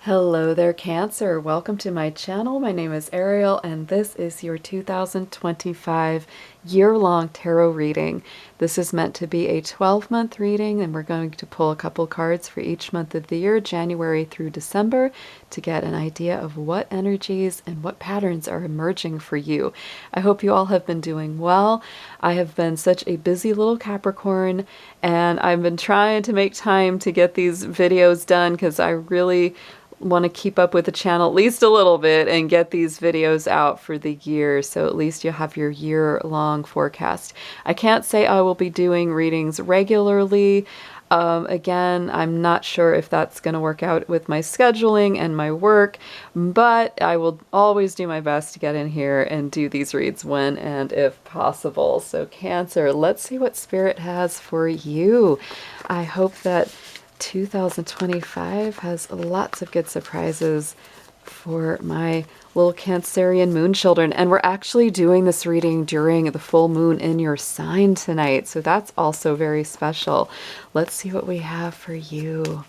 Hello there, Cancer. Welcome to my channel. My name is Ariel, and this is your 2025 year-long tarot reading. This is meant to be a 12-month reading, and we're going to pull a couple cards for each month of the year, January through December, to get an idea of what energies and what patterns are emerging for you. I hope you all have been doing well. I have been such a busy little Capricorn, and I've been trying to make time to get these videos done because I really want to keep up with the channel at least a little bit and get these videos out for the year, so at least you have your year-long forecast. I can't say I will be doing readings regularly. Again, I'm not sure if that's going to work out with my scheduling and my work, but I will always do my best to get in here and do these reads when and if possible. So Cancer, let's see what Spirit has for you. I hope that 2025 has lots of good surprises for my little Cancerian moon children. And we're actually doing this reading during the full moon in your sign tonight, so that's also very special. Let's see what we have for you.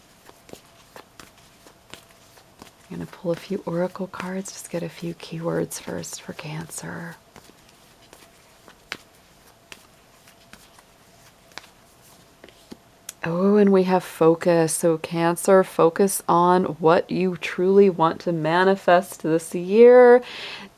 I'm going to pull a few oracle cards, just get a few keywords first for Cancer. Oh, and we have focus. So Cancer, focus on what you truly want to manifest this year.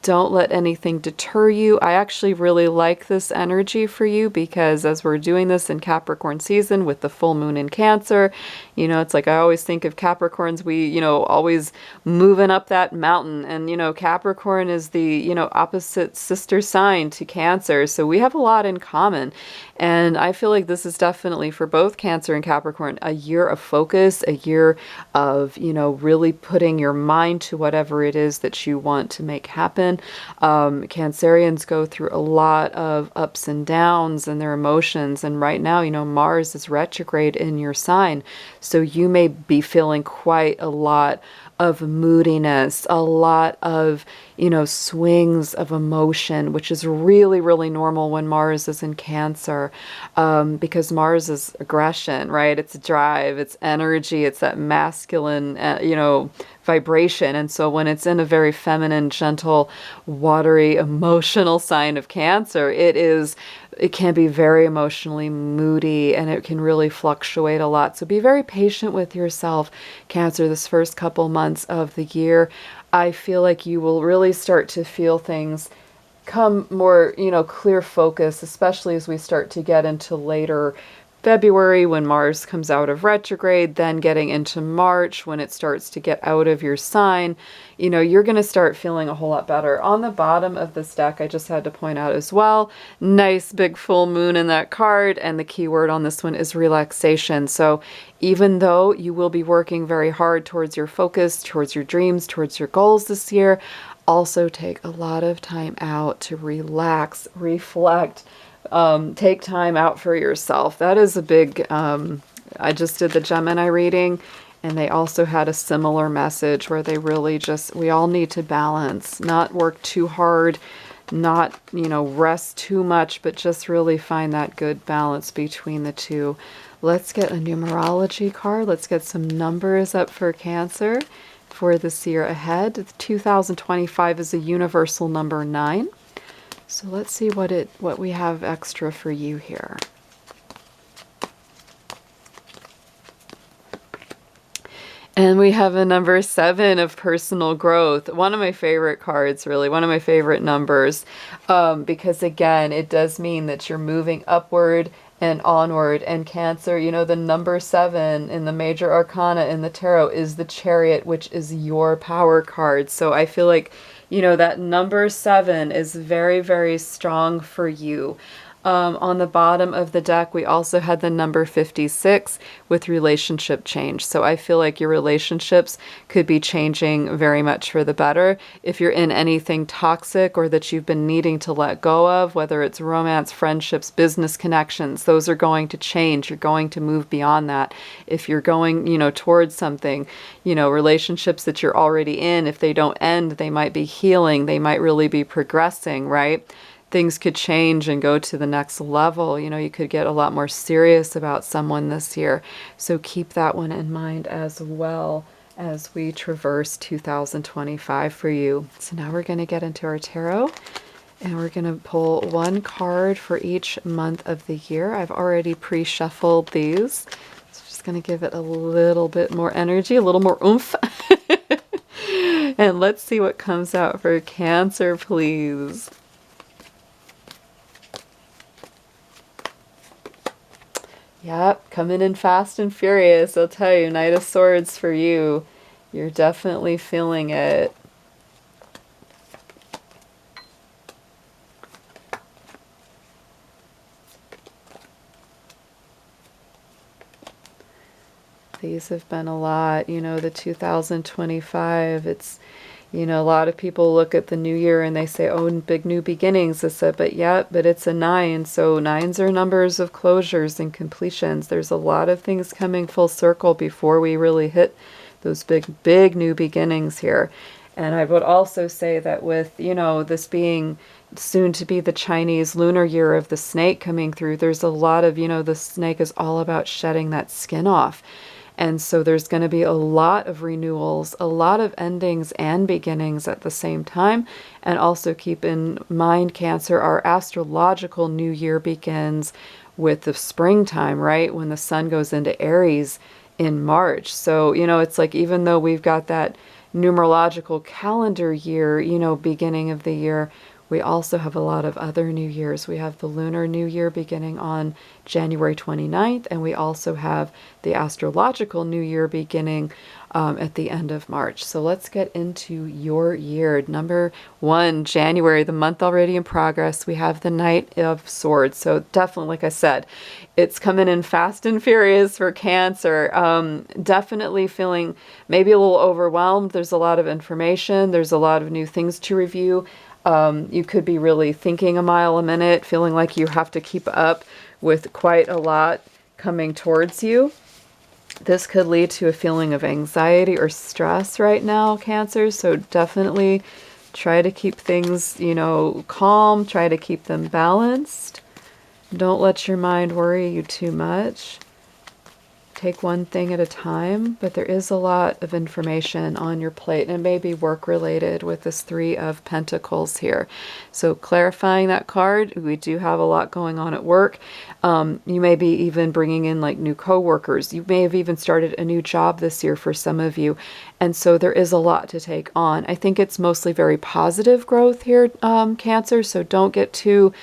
Don't let anything deter you. I actually really like this energy for you because as we're doing this in Capricorn season with the full moon in Cancer, you know, it's like I always think of Capricorns, we, always moving up that mountain. And, Capricorn is the, opposite sister sign to Cancer. So we have a lot in common. And I feel like this is definitely for both Cancer and Capricorn a year of focus, a year of, really putting your mind to whatever it is that you want to make happen. Cancerians go through a lot of ups and downs in their emotions, and right now, Mars is retrograde in your sign, so you may be feeling quite a lot of moodiness, a lot of, swings of emotion, which is really, really normal when Mars is in Cancer, because Mars is aggression, right? It's drive, it's energy, it's that masculine, vibration. And so when it's in a very feminine, gentle, watery, emotional sign of Cancer, it can be very emotionally moody, and it can really fluctuate a lot. So be very patient with yourself, Cancer, this first couple months of the year. I feel like you will really start to feel things come more, clear focus, especially as we start to get into later February when Mars comes out of retrograde, then getting into March when it starts to get out of your sign. You're going to start feeling a whole lot better. On the bottom of this deck, I just had to point out as well, nice big full moon in that card, and the keyword on this one is relaxation. So even though you will be working very hard towards your focus, towards your dreams, towards your goals this year, also take a lot of time out to relax, reflect, take time out for yourself. That is a big, I just did the Gemini reading, and they also had a similar message where they really we all need to balance, not work too hard, not, rest too much, but just really find that good balance between the two. Let's get a numerology card. Let's get some numbers up for Cancer for this year ahead. 2025 is a universal number 9. So let's see what we have extra for you here. And we have a number 7 of personal growth. One of my favorite cards, really, one of my favorite numbers, because again, it does mean that you're moving upward and onward. And Cancer, the number 7 in the major arcana in the tarot is the Chariot, which is your power card. So I feel like that number 7 is very, very strong for you. On the bottom of the deck, we also had the number 56 with relationship change. So I feel like your relationships could be changing very much for the better. If you're in anything toxic or that you've been needing to let go of, whether it's romance, friendships, business connections, those are going to change. You're going to move beyond that. If you're going, towards something, relationships that you're already in, if they don't end, they might be healing. They might really be progressing, right? Things could change and go to the next level. You could get a lot more serious about someone this year. So keep that one in mind as well. as we traverse 2025 for you. So now we're going to get into our tarot, and we're going to pull one card for each month of the year. I've already pre-shuffled these. So just going to give it a little bit more energy, a little more oomph. And let's see what comes out for Cancer, please. Yep, coming in fast and furious. I'll tell you, Knight of Swords for you. You're definitely feeling it. These have been a lot, you know, the 2025, it's, you know, a lot of people look at the new year and they say, oh, big new beginnings. I said, but yeah, but it's a 9. So 9s are numbers of closures and completions. There's a lot of things coming full circle before we really hit those big new beginnings here. And I would also say that with, you know, this being soon to be the Chinese lunar year of the snake coming through, there's a lot of, you know, the snake is all about shedding that skin off. And so there's going to be a lot of renewals, a lot of endings and beginnings at the same time. And also keep in mind, Cancer, our astrological new year begins with the springtime, right? When the sun goes into Aries in March. So, you know, it's like, even though we've got that numerological calendar year, you know, beginning of the year, we also have a lot of other new years. We have the lunar new year beginning on January 29th, and we also have the astrological new year beginning at the end of March. So let's get into your year. Number 1, January, the month already in progress. We have the Knight of Swords. So definitely, like I said, it's coming in fast and furious for Cancer. Definitely feeling maybe a little overwhelmed. There's a lot of information. There's a lot of new things to review. You could be really thinking a mile a minute, feeling like you have to keep up with quite a lot coming towards you. This could lead to a feeling of anxiety or stress right now, Cancer. So definitely try to keep things, you know, calm. Try to keep them balanced. Don't let your mind worry you too much. Take one thing at a time, but there is a lot of information on your plate, and it may be work related with this 3 of Pentacles here. So clarifying that card, we do have a lot going on at work. You may be even bringing in like new coworkers. You may have even started a new job this year for some of you. And so there is a lot to take on. I think it's mostly very positive growth here, Cancer. So don't get too,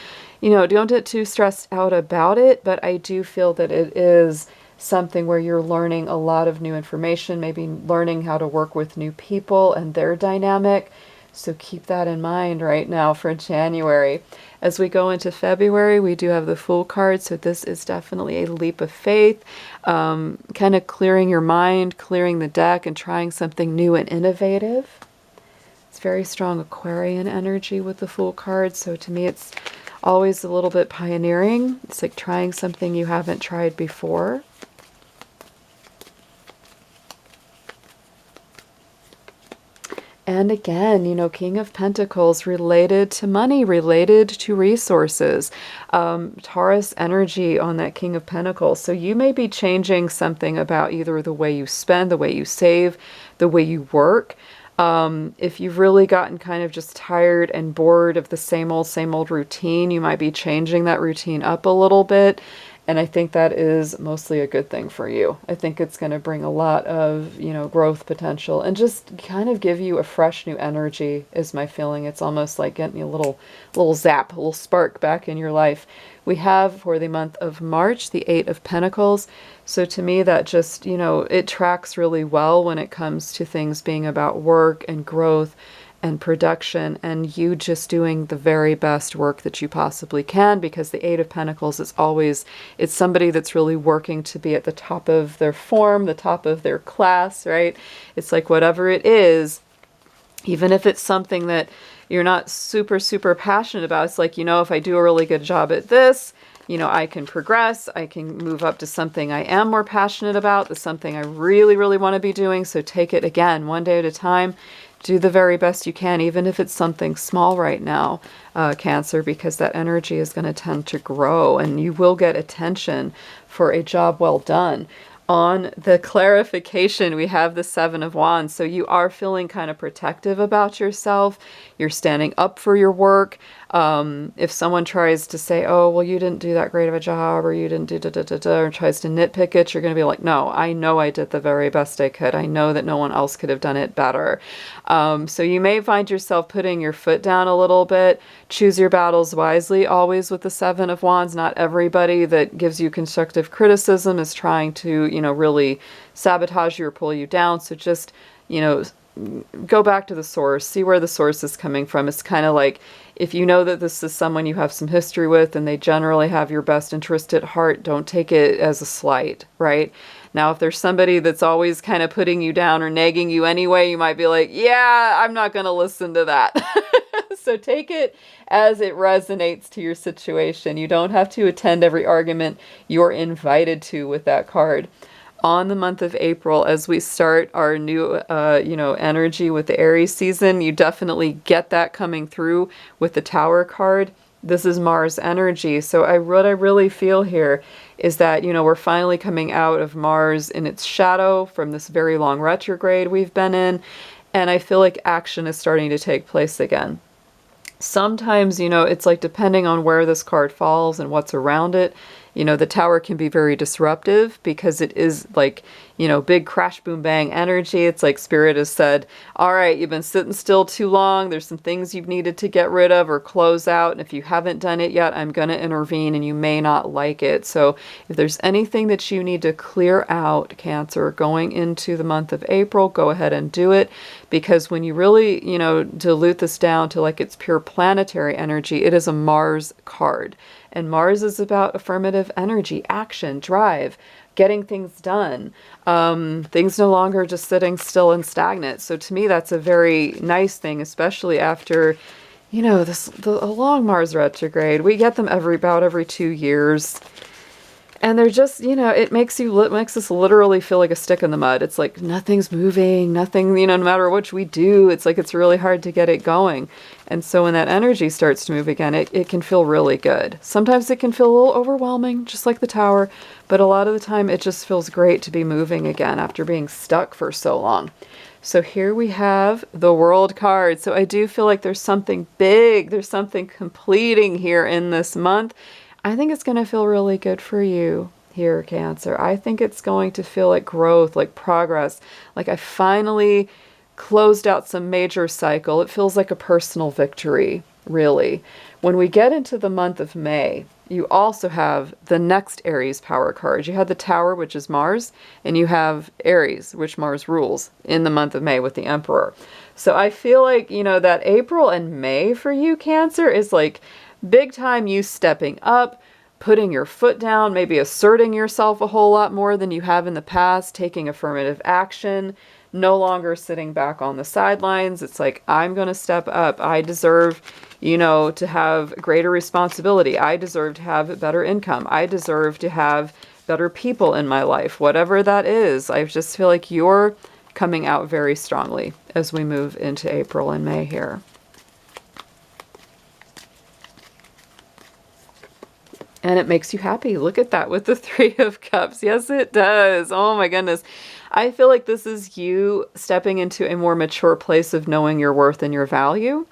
you know, don't get too stressed out about it. But I do feel that it is something where you're learning a lot of new information, maybe learning how to work with new people and their dynamic. So keep that in mind right now for January. As we go into February, we do have the Fool card. So this is definitely a leap of faith, kind of clearing your mind, clearing the deck, and trying something new and innovative. It's very strong Aquarian energy with the Fool card. So to me, it's always a little bit pioneering. It's like trying something you haven't tried before. And again, you know, King of Pentacles related to money, related to resources. Taurus energy on that King of Pentacles. So you may be changing something about either the way you spend, the way you save, the way you work. If you've really gotten kind of just tired and bored of the same old routine, you might be changing that routine up a little bit. And I think that is mostly a good thing for you. I think it's going to bring a lot of, you know, growth potential and just kind of give you a fresh new energy is my feeling. It's almost like getting a little zap, a little spark back in your life. We have for the month of March, the 8 of Pentacles. So to me, that just, you know, it tracks really well when it comes to things being about work and growth and production, and you just doing the very best work that you possibly can, because the 8 of Pentacles is always, it's somebody that's really working to be at the top of their form, the top of their class, right? It's like whatever it is, even if it's something that you're not super passionate about, it's like, you know, if I do a really good job at this, you know, I can progress, I can move up to something I am more passionate about, that's something I really want to be doing. So take it again, one day at a time. Do the very best you can, even if it's something small right now, Cancer, because that energy is going to tend to grow and you will get attention for a job well done. On the clarification, we have the Seven of Wands. So you are feeling kind of protective about yourself. You're standing up for your work. If someone tries to say, oh, well, you didn't do that great of a job, or you didn't do da-da-da-da-da, or tries to nitpick it, you're going to be like, no, I know I did the very best I could. I know that no one else could have done it better. So you may find yourself putting your foot down a little bit. Choose your battles wisely, always with the Seven of Wands. Not everybody that gives you constructive criticism is trying to, really sabotage you or pull you down. So just, go back to the source, see where the source is coming from. It's kind of like, if you know that this is someone you have some history with and they generally have your best interest at heart, don't take it as a slight, right? Now, if there's somebody that's always kind of putting you down or nagging you anyway, you might be like, yeah, I'm not going to listen to that. So take it as it resonates to your situation. You don't have to attend every argument you're invited to with that card. On the month of April, as we start our new, energy with the Aries season, you definitely get that coming through with the Tower card. This is Mars energy. So what I really feel here is that, we're finally coming out of Mars in its shadow from this very long retrograde we've been in. And I feel like action is starting to take place again. Sometimes, it's like depending on where this card falls and what's around it, the Tower can be very disruptive because it is like, big crash, boom, bang energy. It's like Spirit has said, all right, you've been sitting still too long. There's some things you've needed to get rid of or close out. And if you haven't done it yet, I'm going to intervene and you may not like it. So if there's anything that you need to clear out, Cancer, going into the month of April, go ahead and do it. Because when you really, dilute this down to like its pure planetary energy, it is a Mars card. And Mars is about affirmative energy, action, drive, getting things done. Things no longer just sitting still and stagnant. So to me, that's a very nice thing, especially after, a long Mars retrograde. We get them about every 2 years. And they're just, it makes us literally feel like a stick in the mud. It's like nothing's moving, nothing, no matter what we do, it's like it's really hard to get it going. And so when that energy starts to move again, it can feel really good. Sometimes it can feel a little overwhelming, just like the Tower, but a lot of the time it just feels great to be moving again after being stuck for so long. So here we have the World card. So I do feel like there's something big, there's something completing here in this month. I think it's going to feel really good for you here, Cancer. I think it's going to feel like growth, like progress, like I finally closed out some major cycle. It feels like a personal victory, really. When we get into the month of May, you also have the next Aries power card. You had the Tower, which is Mars, and you have Aries, which Mars rules in the month of May with the Emperor. So I feel like, that April and May for you, Cancer, is like big time you stepping up, putting your foot down, maybe asserting yourself a whole lot more than you have in the past, taking affirmative action, no longer sitting back on the sidelines. It's like, I'm going to step up. I deserve, to have greater responsibility. I deserve to have better income. I deserve to have better people in my life, whatever that is. I just feel like you're coming out very strongly as we move into April and May here. And it makes you happy. Look at that with the Three of Cups. Yes, it does. Oh my goodness. I feel like this is you stepping into a more mature place of knowing your worth and your value.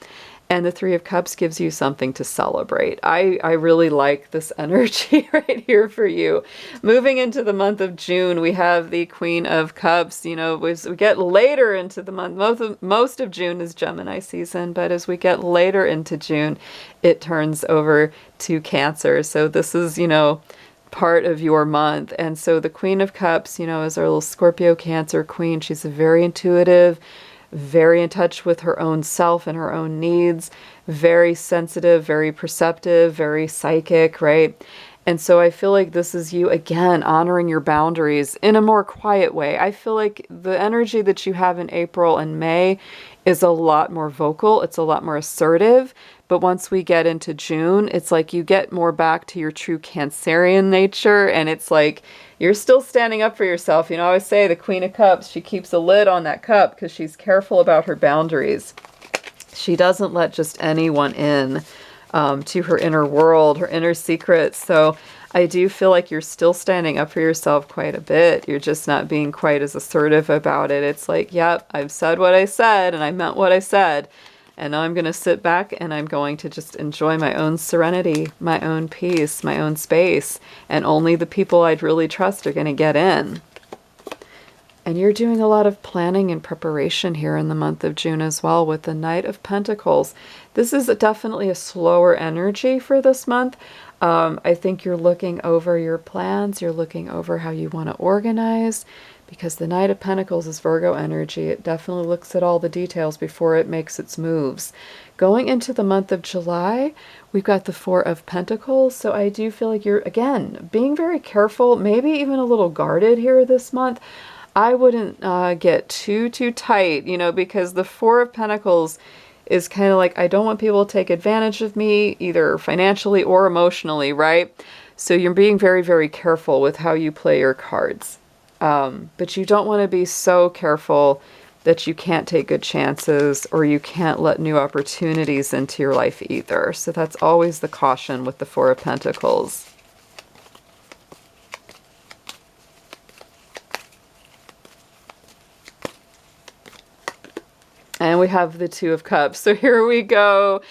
And the Three of Cups gives you something to celebrate. I really like this energy right here for you. Moving into the month of June, we have the Queen of Cups. As we get later into the month, most of June is Gemini season, but as we get later into June, it turns over to Cancer. So this is, part of your month. And so the Queen of Cups, is our little Scorpio Cancer queen. She's very intuitive, very in touch with her own self and her own needs, very sensitive, very perceptive, very psychic, right? And so I feel like this is you, again, honoring your boundaries in a more quiet way. I feel like the energy that you have in April and May is a lot more vocal. It's a lot more assertive. But once we get into June, it's like you get more back to your true Cancerian nature. And it's like you're still standing up for yourself. I always say the Queen of Cups, she keeps a lid on that cup because she's careful about her boundaries. She doesn't let just anyone in to her inner world, her inner secrets. So I do feel like you're still standing up for yourself quite a bit. You're just not being quite as assertive about it. It's like, yep, I've said what I said and I meant what I said. And now I'm going to sit back and I'm going to just enjoy my own serenity, my own peace, my own space. And only the people I'd really trust are going to get in. And you're doing a lot of planning and preparation here in the month of June as well with the Knight of Pentacles. This is definitely a slower energy for this month. I think you're looking over your plans. You're looking over how you want to organize, because the Knight of Pentacles is Virgo energy. It definitely looks at all the details before it makes its moves. Going into the month of July, we've got the Four of Pentacles. So I do feel like you're, again, being very careful, maybe even a little guarded here this month. I wouldn't get too tight, because the Four of Pentacles is kind of like, I don't want people to take advantage of me, either financially or emotionally, right? So you're being very, very careful with how you play your cards. But you don't want to be so careful that you can't take good chances or you can't let new opportunities into your life either. So that's always the caution with the Four of Pentacles. And we have the Two of Cups. So here we go.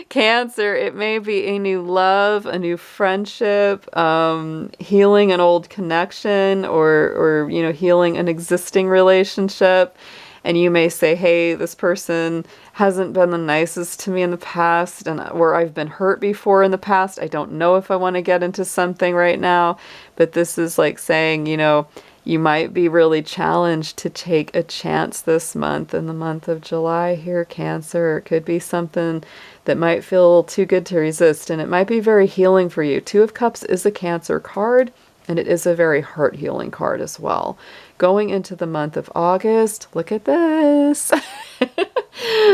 Cancer, it may be a new love, a new friendship, healing an old connection, or healing an existing relationship. And you may say, hey, this person hasn't been the nicest to me in the past, and where I've been hurt before in the past. I don't know if I want to get into something right now. But this is like saying, you might be really challenged to take a chance this month, in the month of July here, Cancer. It could be something that might feel too good to resist, and it might be very healing for you. Two of Cups is a Cancer card, and it is a very heart healing card as well. Going into the month of August, look at this.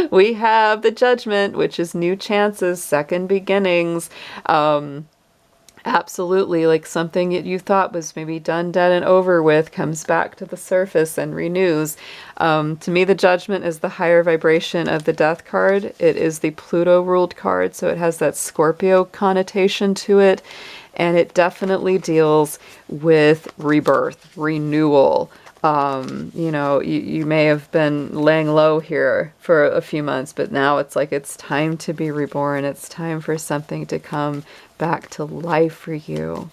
We have the Judgment, which is new chances, second beginnings. Absolutely, like something that you thought was maybe done, dead, and over with comes back to the surface and renews. To me, the Judgment is the higher vibration of the Death card. It is the Pluto-ruled card, so it has that Scorpio connotation to it. And it definitely deals with rebirth, renewal. You may have been laying low here for a few months, but now it's like it's time to be reborn. It's time for something to come back to life for you.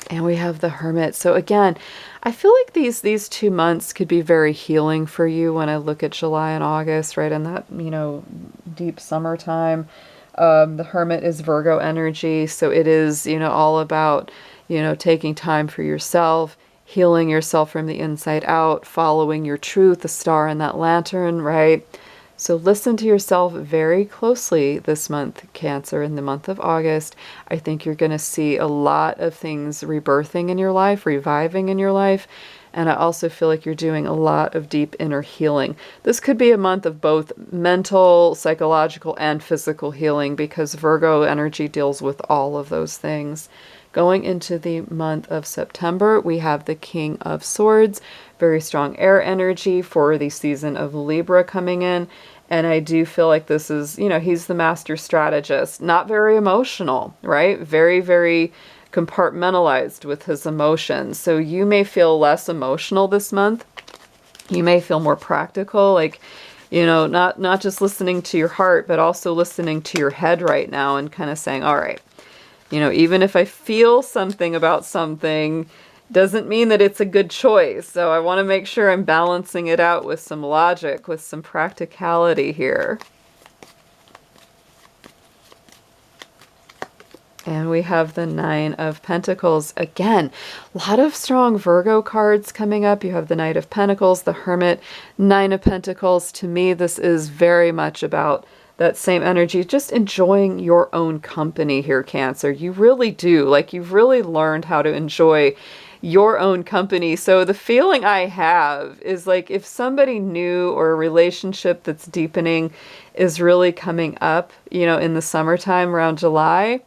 And we have the Hermit. So again, I feel like these 2 months could be very healing for you when I look at July and August, right in that, deep summertime. The Hermit is Virgo energy, so it is, all about, taking time for yourself, healing yourself from the inside out, following your truth, the star in that lantern, right? So listen to yourself very closely this month, Cancer, in the month of August. I think you're going to see a lot of things rebirthing in your life, reviving in your life. And I also feel like you're doing a lot of deep inner healing. This could be a month of both mental, psychological, and physical healing, because Virgo energy deals with all of those things. Going into the month of September, we have the King of Swords, very strong air energy for the season of Libra coming in. And I do feel like this is, he's the master strategist, not very emotional, right? Very, very compartmentalized with his emotions. So you may feel less emotional this month. You may feel more practical, like, not just listening to your heart, but also listening to your head right now and kind of saying, all right, even if I feel something about something, doesn't mean that it's a good choice. So I want to make sure I'm balancing it out with some logic, with some practicality here. And we have the Nine of Pentacles. Again, a lot of strong Virgo cards coming up. You have the Knight of Pentacles, the Hermit, Nine of Pentacles. To me, this is very much about that same energy, just enjoying your own company here, Cancer. You really do. Like, you've really learned how to enjoy your own company. So the feeling I have is like, if somebody new or a relationship that's deepening is really coming up, in the summertime around July,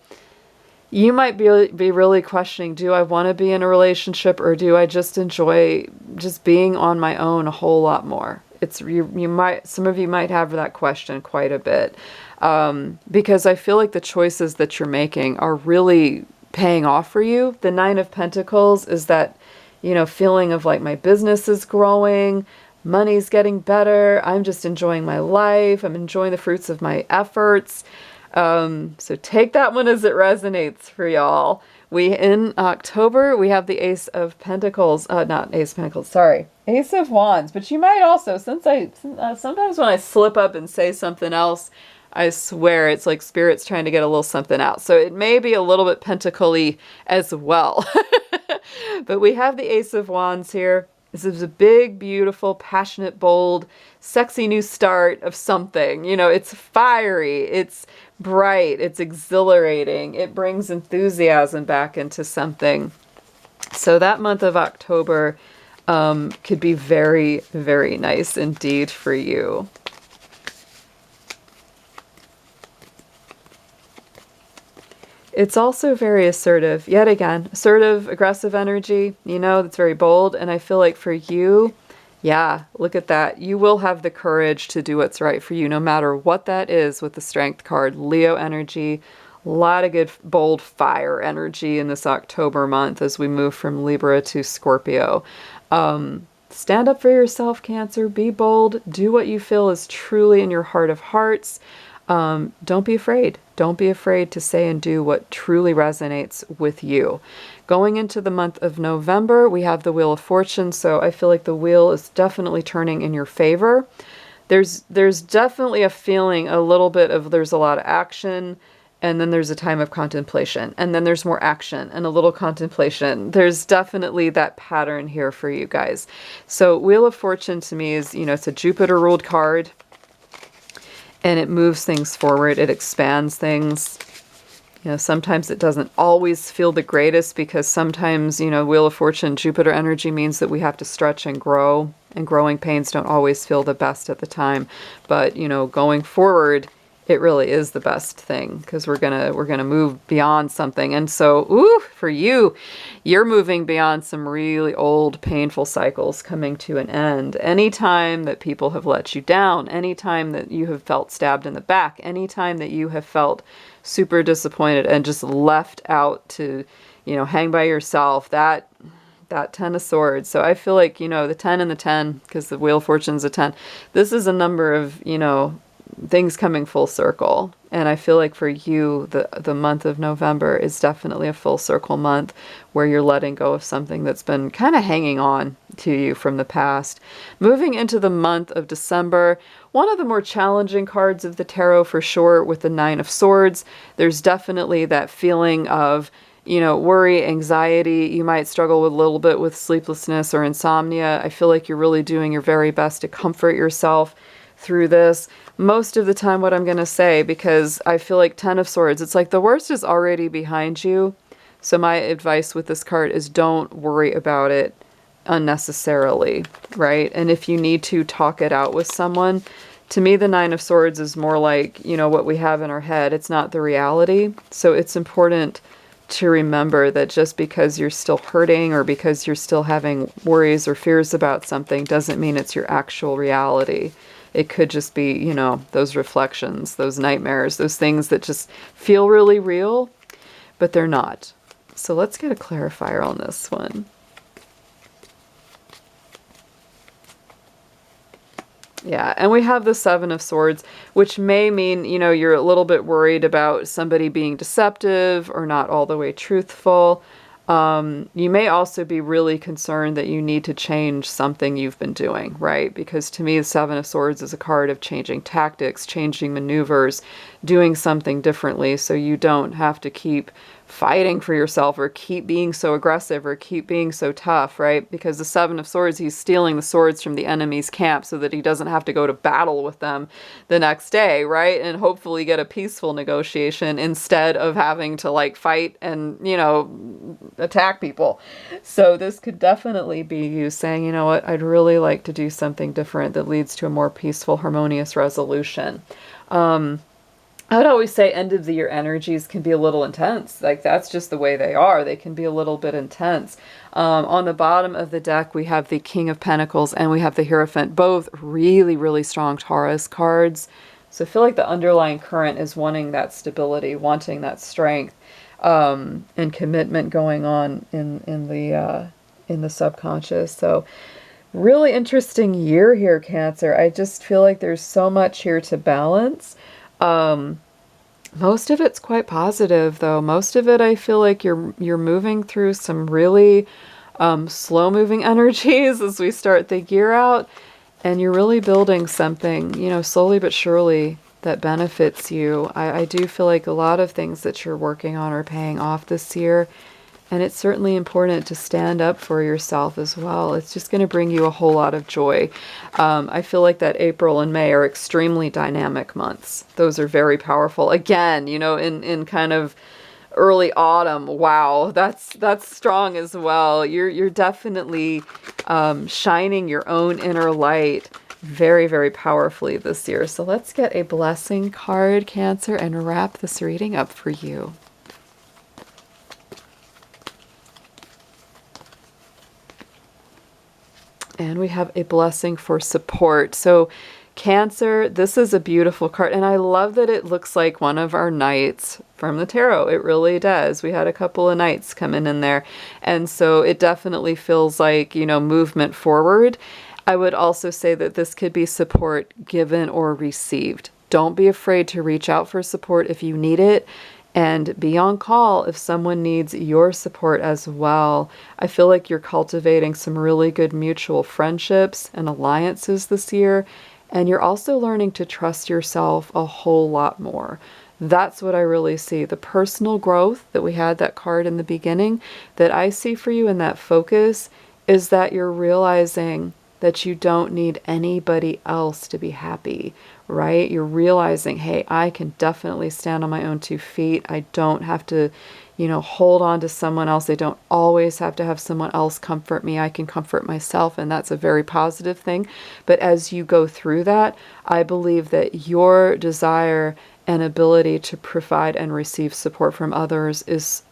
you might be really questioning, do I want to be in a relationship, or do I just enjoy just being on my own a whole lot more? it's you might, some of you might have that question quite a bit, because I feel like the choices that you're making are really paying off for you. The Nine of Pentacles is that, feeling of like my business is growing, money's getting better, I'm just enjoying my life, I'm enjoying the fruits of my efforts. So take that one as it resonates for y'all. In October, we have the Ace of Pentacles, not Ace of Pentacles, sorry, Ace of Wands. But you might also, sometimes when I slip up and say something else, I swear it's like Spirit's trying to get a little something out. So it may be a little bit pentacle-y as well. But we have the Ace of Wands here. This is a big, beautiful, passionate, bold, sexy new start of something. It's fiery, it's bright, it's exhilarating. It brings enthusiasm back into something. So that month of October could be very, very nice indeed for you. It's also very assertive. Yet again, assertive, aggressive energy, that's very bold. And I feel like for you, yeah, look at that. You will have the courage to do what's right for you, no matter what that is with the Strength card. Leo energy, a lot of good, bold fire energy in this October month as we move from Libra to Scorpio. Stand up for yourself, Cancer. Be bold. Do what you feel is truly in your heart of hearts. Don't be afraid. Don't be afraid to say and do what truly resonates with you. Going into the month of November, we have the Wheel of Fortune, so I feel like the wheel is definitely turning in your favor. There's definitely a feeling, a little bit of, there's a lot of action, and then there's a time of contemplation, and then there's more action and a little contemplation. There's definitely that pattern here for you guys. So Wheel of Fortune to me is, it's a Jupiter-ruled card. And it moves things forward. It expands things. Sometimes it doesn't always feel the greatest because sometimes, Wheel of Fortune, Jupiter energy means that we have to stretch and grow. And growing pains don't always feel the best at the time. But, going forward, it really is the best thing because we're gonna move beyond something. And so, for you, you're moving beyond some really old, painful cycles coming to an end. Anytime that people have let you down, anytime that you have felt stabbed in the back, anytime that you have felt super disappointed and just left out to, hang by yourself, that 10 of Swords. So I feel like, the 10 and the 10, because the Wheel of Fortune's a 10, this is a number of, things coming full circle. And I feel like for you, the month of November is definitely a full circle month where you're letting go of something that's been kind of hanging on to you from the past. Moving into the month of December, one of the more challenging cards of the tarot for sure with the Nine of Swords. There's definitely that feeling of, worry, anxiety. You might struggle with a little bit with sleeplessness or insomnia. I feel like you're really doing your very best to comfort yourself through this. Most of the time what I'm going to say, because I feel like 10 of Swords, it's like the worst is already behind you. So my advice with this card is don't worry about it unnecessarily, right? And if you need to talk it out with someone, to me the Nine of Swords is more like, what we have in our head. It's not the reality. So it's important to remember that just because you're still hurting or because you're still having worries or fears about something doesn't mean it's your actual reality. It could just be, those reflections, those nightmares, those things that just feel really real, but they're not. So let's get a clarifier on this one. Yeah, and we have the Seven of Swords, which may mean, you're a little bit worried about somebody being deceptive or not all the way truthful. You may also be really concerned that you need to change something you've been doing, right? Because to me, the Seven of Swords is a card of changing tactics, changing maneuvers, doing something differently so you don't have to keep fighting for yourself or keep being so aggressive or keep being so tough, right? Because the Seven of Swords, he's stealing the swords from the enemy's camp so that he doesn't have to go to battle with them the next day, right? And hopefully get a peaceful negotiation instead of having to fight and, attack people. So this could definitely be you saying, what, I'd really like to do something different that leads to a more peaceful, harmonious resolution. I would always say end of the year energies can be a little intense. Like that's just the way they are. They can be a little bit intense. On the bottom of the deck, we have the King of Pentacles and we have the Hierophant, both really, really strong Taurus cards. So I feel like the underlying current is wanting that stability, wanting that strength, and commitment going on in the subconscious. So really interesting year here, Cancer. I just feel like there's so much here to balance. Most of it's quite positive, though. Most of it, I feel like you're moving through some really slow-moving energies as we start the year out, and you're really building something, you know, slowly but surely that benefits you. I do feel like a lot of things that you're working on are paying off this year. And it's certainly important to stand up for yourself as well. It's just going to bring you a whole lot of joy. I feel like that April and May are extremely dynamic months. Those are very powerful. Again, you know, in kind of early autumn, wow, that's strong as well. You're definitely shining your own inner light very, very powerfully this year. So let's get a blessing card, Cancer, and wrap this reading up for you. And we have a blessing for support. So Cancer, this is a beautiful card. And I love that it looks like one of our knights from the tarot. It really does. We had a couple of knights coming in there. And so it definitely feels like, you know, movement forward. I would also say that this could be support given or received. Don't be afraid to reach out for support if you need it. And be on call if someone needs your support as well. I feel like you're cultivating some really good mutual friendships and alliances this year. And you're also learning to trust yourself a whole lot more. That's what I really see. The personal growth that we had, that card in the beginning, that I see for you in that focus is that you're realizing that you don't need anybody else to be happy, right? You're realizing, hey, I can definitely stand on my own 2 feet. I don't have to, you know, hold on to someone else. I don't always have to have someone else comfort me. I can comfort myself, and that's a very positive thing. But as you go through that, I believe that your desire and ability to provide and receive support from others is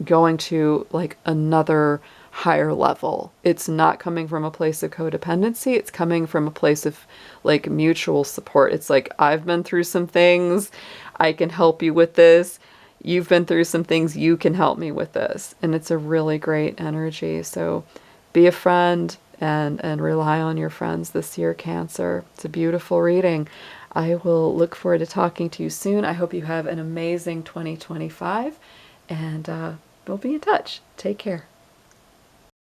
going to like another higher level. It's not coming from a place of codependency. It's coming from a place of like mutual support. It's like, I've been through some things. I can help you with this. You've been through some things. You can help me with this. And it's a really great energy. So be a friend and rely on your friends this year, Cancer. It's a beautiful reading. I will look forward to talking to you soon. I hope you have an amazing 2025, and we'll be in touch. Take care.